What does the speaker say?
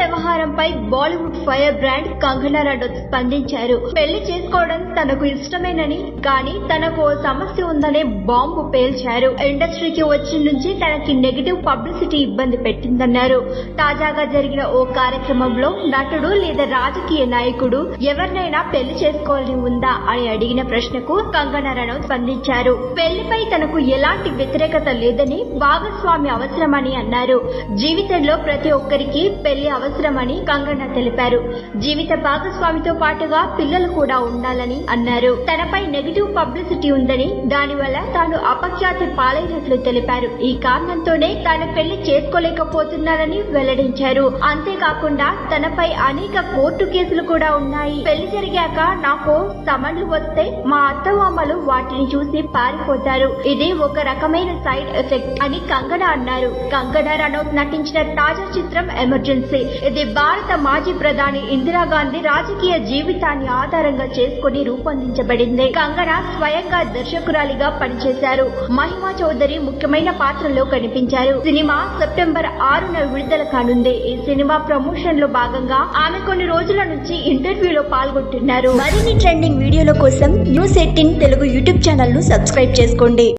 వ్యవహారంపై Bollywood fire brand Kangana Ranaut స్పందించారు. పెళ్లి చేసుకోవడం తనకు ఇష్టమేనని, కానీ తనకు ఓ సమస్య ఉందనే బాంబు పేల్చారు. ఇండస్ట్రీకి వచ్చిన నుంచి తనకి నెగిటివ్ పబ్లిసిటీ ఇబ్బంది పెట్టిందన్నారు. తాజాగా జరిగిన ఓ కార్యక్రమంలో నటుడు లేదా రాజకీయ నాయకుడు ఎవరినైనా పెళ్లి చేసుకోవాలని ఉందా అని అడిగిన ప్రశ్నకు కంగనా రనౌత్ స్పందించారు. పెళ్లిపై తనకు ఎలాంటి వ్యతిరేకత లేదని, భాగస్వామి అవసరమని అన్నారు. జీవితంలో ప్రతి ఒక్కరికి పెళ్లి అవసరమని కంగనా తెలిపారు. జీవిత భాగస్వామితో పాటుగా పిల్లలు కూడా ఉండాలని అన్నారు. తనపై నెగిటివ్ పబ్లిసిటీ ఉందని, దానివల్ల తాను అపఖ్యాతి పాలైనట్లు తెలిపారు. ఈ కారణంతోనే తాను పెళ్లి చేసుకోలేకపోతున్నానని వెల్లడించారు. అంతేకాకుండా తనపై అనేక కోర్టు కేసులు కూడా ఉన్నాయి. పెళ్లి జరిగాక నాకు సమన్లు వస్తే మా అత్తమామలు వాటిని చూసి పారిపోతారు. ఇది ఒక రకమైన సైడ్ ఎఫెక్ట్ అని కంగనా అన్నారు. కంగనా రనౌత్ నటించిన తాజా చిత్రం ఎమర్జెన్సీ. ఇది భారత మాజీ ప్రధాని ఇందిరాగాంధీ రాజకీయ జీవితాన్ని ఆధారంగా చేసుకుని రూపొందించబడింది. కంగనా స్వయంగా దర్శకురాలిగా పనిచేశారు. మహిమా చౌదరి ముఖ్యమైన పాత్రలో కనిపించారు. సినిమా సెప్టెంబర్ 6న విడుదల కానుంది. ఈ సినిమా ప్రమోషన్ లో భాగంగా ఆమె కొన్ని రోజుల నుంచి ఇంటర్వ్యూలో పాల్గొంటున్నారు. మరిన్ని ట్రెండింగ్ వీడియోల కోసం న్యూస్ 18 తెలుగు యూట్యూబ్ ఛానల్ ను సబ్స్క్రైబ్ చేసుకోండి.